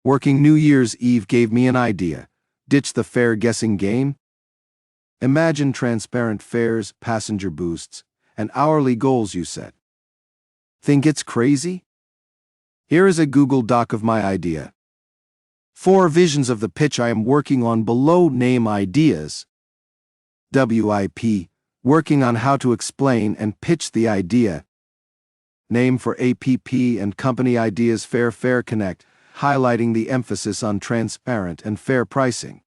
Working New Year's Eve gave me an idea. Ditch the fare guessing game. Imagine transparent fares, passenger boosts, and hourly goals you set. Think it's crazy? Here is a Google Doc of my idea. 4 visions of the pitch I am working on below. Name ideas. WIP, working on how to explain and pitch the idea. Name for APP and company ideas. Fare Connect, highlighting the emphasis on transparent and fair pricing.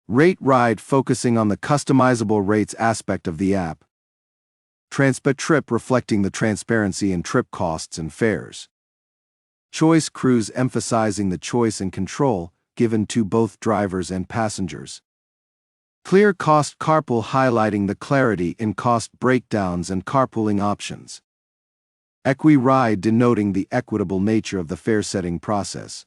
Rate Ride, focusing on the customizable rates aspect of the app. Transpa Trip, reflecting the transparency in trip costs and fares. Choice Cruise, emphasizing the choice and control given to both drivers and passengers. Clear Cost Carpool, highlighting the clarity in cost breakdowns and carpooling options. Equi-Ride, denoting the equitable nature of the fare-setting process.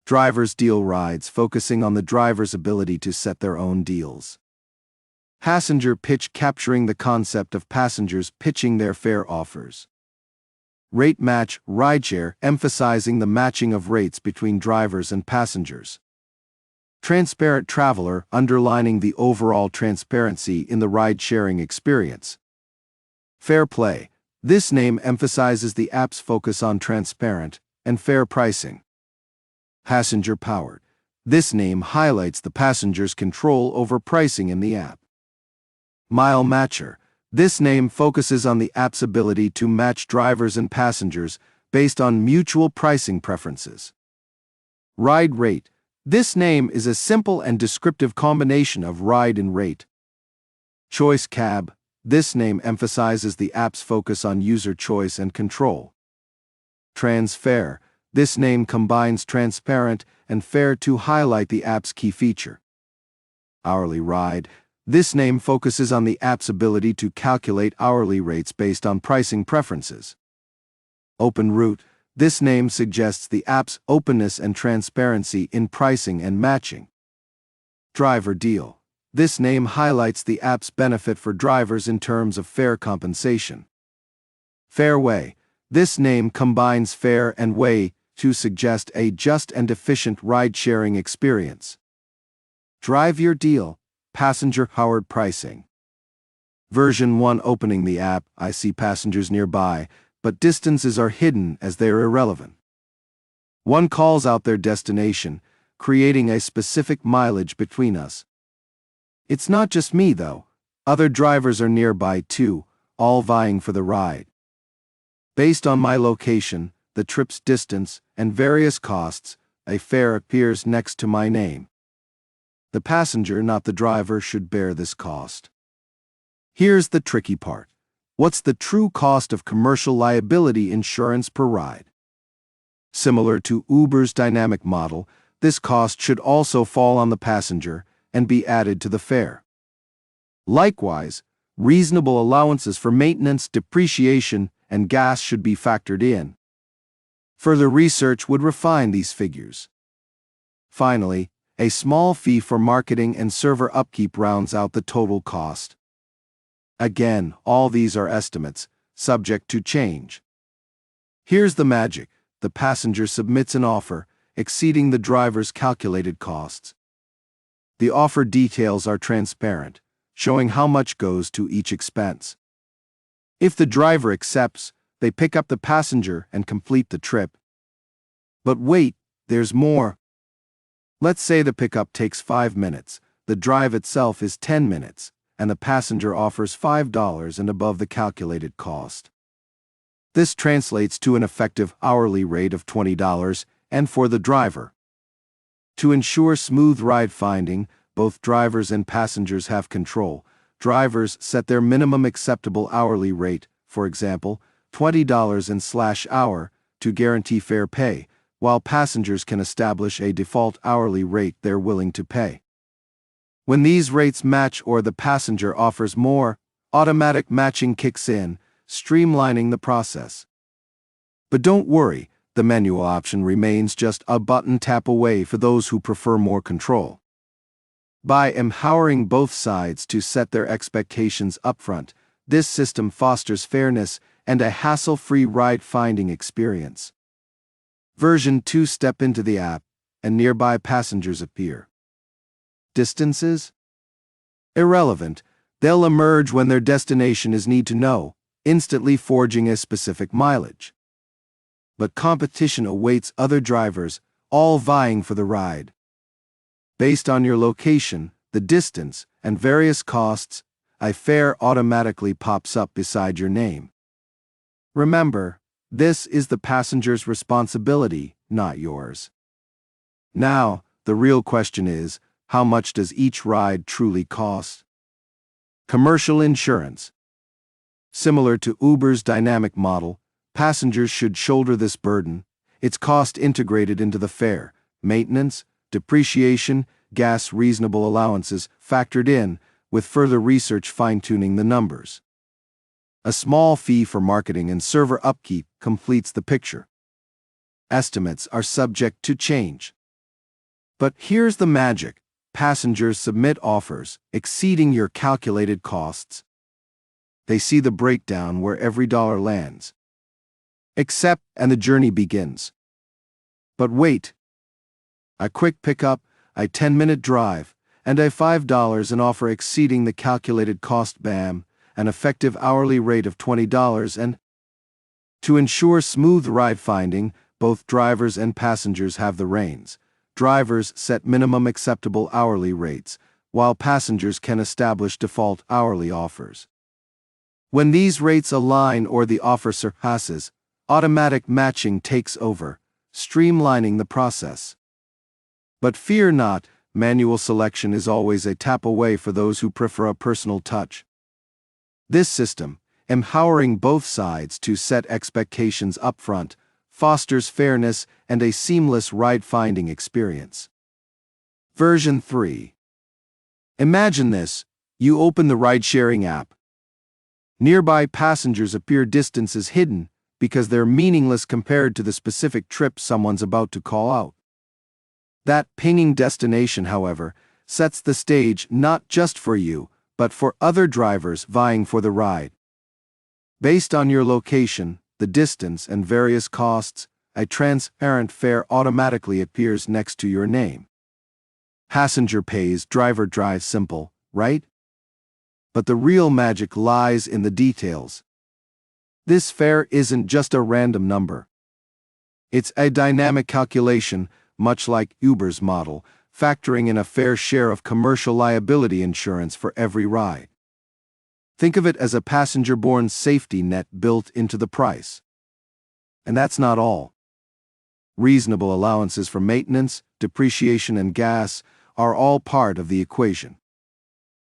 Driver's Deal Rides, focusing on the driver's ability to set their own deals. Passenger Pitch, capturing the concept of passengers pitching their fare offers. Rate Match Rideshare, emphasizing the matching of rates between drivers and passengers. Transparent Traveler, underlining the overall transparency in the ride-sharing experience. Fair Play, this name emphasizes the app's focus on transparent and fair pricing. Passenger Powered, this name highlights the passenger's control over pricing in the app. Mile Matcher, this name focuses on the app's ability to match drivers and passengers based on mutual pricing preferences. Ride Rate, this name is a simple and descriptive combination of ride and rate. Choice Cab, this name emphasizes the app's focus on user choice and control. Transfare, this name combines transparent and fair to highlight the app's key feature. Hourly Ride, this name focuses on the app's ability to calculate hourly rates based on pricing preferences. Open Route, this name suggests the app's openness and transparency in pricing and matching. Driver Deal, this name highlights the app's benefit for drivers in terms of fare compensation. Fairway, this name combines fare and way to suggest a just and efficient ride-sharing experience. Drive Your Deal, passenger-powered pricing. Version 1, opening the app, I see passengers nearby, but distances are hidden as they are irrelevant. One calls out their destination, creating a specific mileage between us. It's not just me, though. Other drivers are nearby too, all vying for the ride. Based on my location, the trip's distance, and various costs, a fare appears next to my name. The passenger, not the driver, should bear this cost. Here's the tricky part. What's the true cost of commercial liability insurance per ride? Similar to Uber's dynamic model, this cost should also fall on the passenger and be added to the fare. Likewise, reasonable allowances for maintenance, depreciation, and gas should be factored in. Further research would refine these figures. Finally, a small fee for marketing and server upkeep rounds out the total cost. Again, all these are estimates, subject to change. Here's the magic. The passenger submits an offer, exceeding the driver's calculated costs. The offer details are transparent, showing how much goes to each expense. If the driver accepts, they pick up the passenger and complete the trip. But wait, there's more. Let's say the pickup takes 5 minutes, the drive itself is 10 minutes, and the passenger offers $5 and above the calculated cost. This translates to an effective hourly rate of $20, and for the driver. To ensure smooth ride finding, both drivers and passengers have control. Drivers set their minimum acceptable hourly rate, for example, $20/hour, to guarantee fair pay, while passengers can establish a default hourly rate they're willing to pay. When these rates match or the passenger offers more, automatic matching kicks in, streamlining the process. But don't worry, the manual option remains just a button tap away for those who prefer more control. By empowering both sides to set their expectations upfront, this system fosters fairness and a hassle-free ride-finding experience. Version 2. Step into the app, and nearby passengers appear. Distances? Irrelevant. They'll emerge when their destination is need to know, instantly forging a specific mileage. But competition awaits other drivers, all vying for the ride. Based on your location, the distance, and various costs, a fare automatically pops up beside your name. Remember, this is the passenger's responsibility, not yours. Now, the real question is, how much does each ride truly cost? Commercial insurance. Similar to Uber's dynamic model, passengers should shoulder this burden. Its cost integrated into the fare, maintenance, depreciation, gas reasonable allowances factored in, with further research fine-tuning the numbers. A small fee for marketing and server upkeep completes the picture. Estimates are subject to change. But here's the magic. Passengers submit offers exceeding your calculated costs. They see the breakdown where every dollar lands. Accept, and the journey begins. But wait. A quick pickup, a 10-minute drive, and a $5 an offer exceeding the calculated cost. Bam, an effective hourly rate of $20. And to ensure smooth ride finding, both drivers and passengers have the reins. Drivers set minimum acceptable hourly rates, while passengers can establish default hourly offers. When these rates align or the offer surpasses, automatic matching takes over, streamlining the process. But fear not, manual selection is always a tap away for those who prefer a personal touch. This system, empowering both sides to set expectations upfront, fosters fairness and a seamless ride-finding experience. Version 3. Imagine this: you open the ride-sharing app. Nearby passengers appear, distances hidden because they're meaningless compared to the specific trip someone's about to call out. That pinging destination, however, sets the stage not just for you, but for other drivers vying for the ride. Based on your location, the distance, and various costs, a transparent fare automatically appears next to your name. Passenger pays, driver drives. Simple, right? But the real magic lies in the details. This fare isn't just a random number. It's a dynamic calculation, much like Uber's model, factoring in a fair share of commercial liability insurance for every ride. Think of it as a passenger-borne safety net built into the price. And that's not all. Reasonable allowances for maintenance, depreciation, and gas are all part of the equation.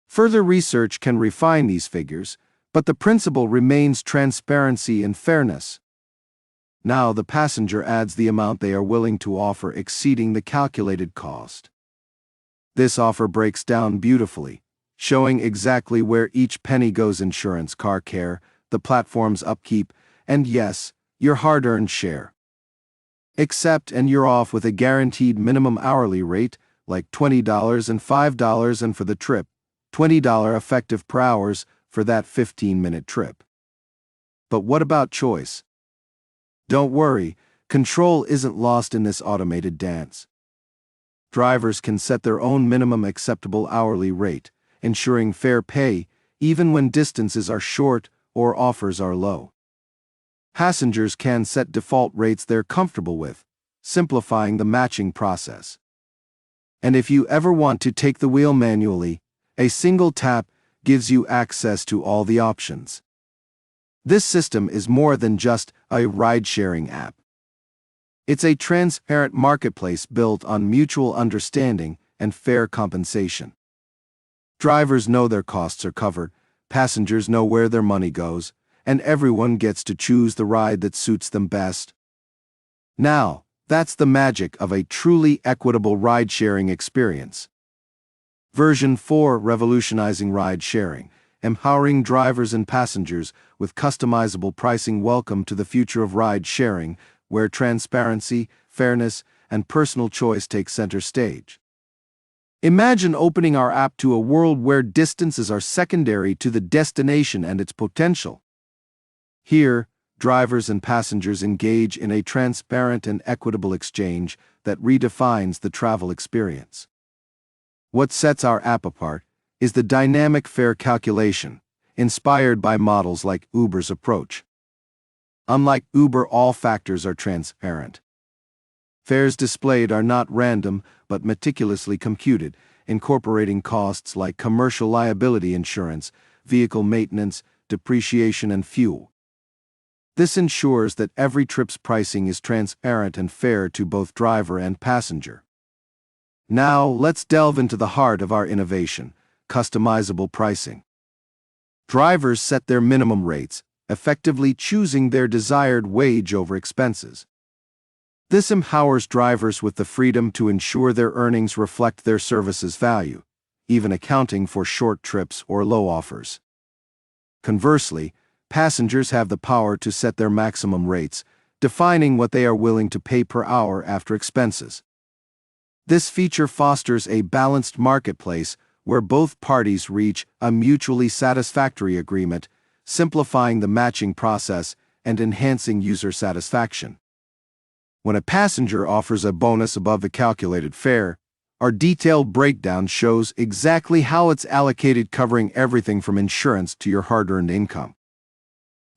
Further research can refine these figures, but the principle remains transparency and fairness. Now the passenger adds the amount they are willing to offer exceeding the calculated cost. This offer breaks down beautifully, showing exactly where each penny goes: insurance, car care, the platform's upkeep, and yes, your hard-earned share. Accept, and you're off with a guaranteed minimum hourly rate, like $20 and $5, and for the trip, $20 effective per hours for that 15-minute trip. But what about choice? Don't worry, control isn't lost in this automated dance. Drivers can set their own minimum acceptable hourly rate, ensuring fair pay even when distances are short or offers are low. Passengers can set default rates they're comfortable with, simplifying the matching process. And if you ever want to take the wheel manually, a single tap gives you access to all the options. This system is more than just a ride-sharing app. It's a transparent marketplace built on mutual understanding and fair compensation. Drivers know their costs are covered, passengers know where their money goes, and everyone gets to choose the ride that suits them best. Now, that's the magic of a truly equitable ride-sharing experience. Version 4: Revolutionizing ride-sharing, empowering drivers and passengers with customizable pricing. Welcome to the future of ride-sharing, where transparency, fairness, and personal choice take center stage. Imagine opening our app to a world where distances are secondary to the destination and its potential. Here, drivers and passengers engage in a transparent and equitable exchange that redefines the travel experience. What sets our app apart is the dynamic fare calculation, inspired by models like Uber's approach. Unlike Uber, all factors are transparent. Fares displayed are not random but meticulously computed, incorporating costs like commercial liability insurance, vehicle maintenance, depreciation, and fuel. This ensures that every trip's pricing is transparent and fair to both driver and passenger. Now, let's delve into the heart of our innovation: customizable pricing. Drivers set their minimum rates, effectively choosing their desired wage over expenses. This empowers drivers with the freedom to ensure their earnings reflect their service's value, even accounting for short trips or low offers. Conversely, passengers have the power to set their maximum rates, defining what they are willing to pay per hour after expenses. This feature fosters a balanced marketplace where both parties reach a mutually satisfactory agreement, simplifying the matching process and enhancing user satisfaction. When a passenger offers a bonus above the calculated fare, our detailed breakdown shows exactly how it's allocated, covering everything from insurance to your hard-earned income.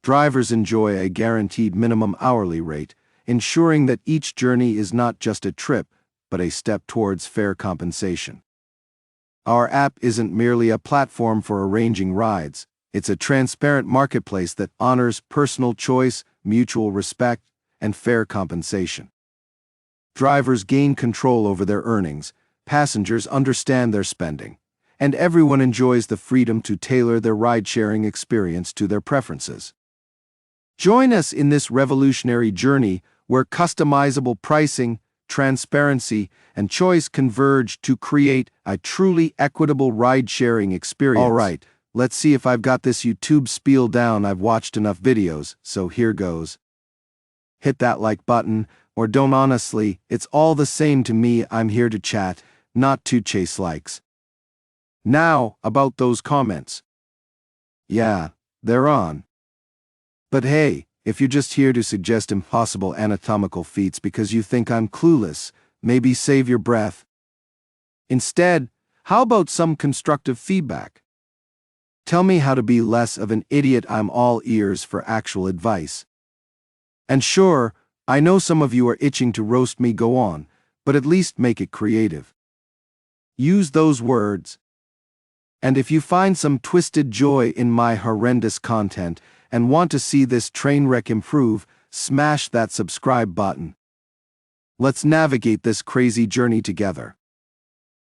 Drivers enjoy a guaranteed minimum hourly rate, ensuring that each journey is not just a trip, but a step towards fair compensation. Our app isn't merely a platform for arranging rides, it's a transparent marketplace that honors personal choice, mutual respect, and fair compensation. Drivers gain control over their earnings, passengers understand their spending, and everyone enjoys the freedom to tailor their ride-sharing experience to their preferences. Join us in this revolutionary journey where customizable pricing, transparency, and choice converge to create a truly equitable ride-sharing experience. All right, let's see if I've got this YouTube spiel down. I've watched enough videos, so here goes. Hit that like button, or don't. Honestly, it's all the same to me. I'm here to chat, not to chase likes. Now, about those comments. Yeah, they're on. But hey, if you're just here to suggest impossible anatomical feats because you think I'm clueless, maybe save your breath. Instead, how about some constructive feedback? Tell me how to be less of an idiot. I'm all ears for actual advice. And sure, I know some of you are itching to roast me. Go on, but at least make it creative. Use those words. And if you find some twisted joy in my horrendous content and want to see this train wreck improve, smash that subscribe button. Let's navigate this crazy journey together.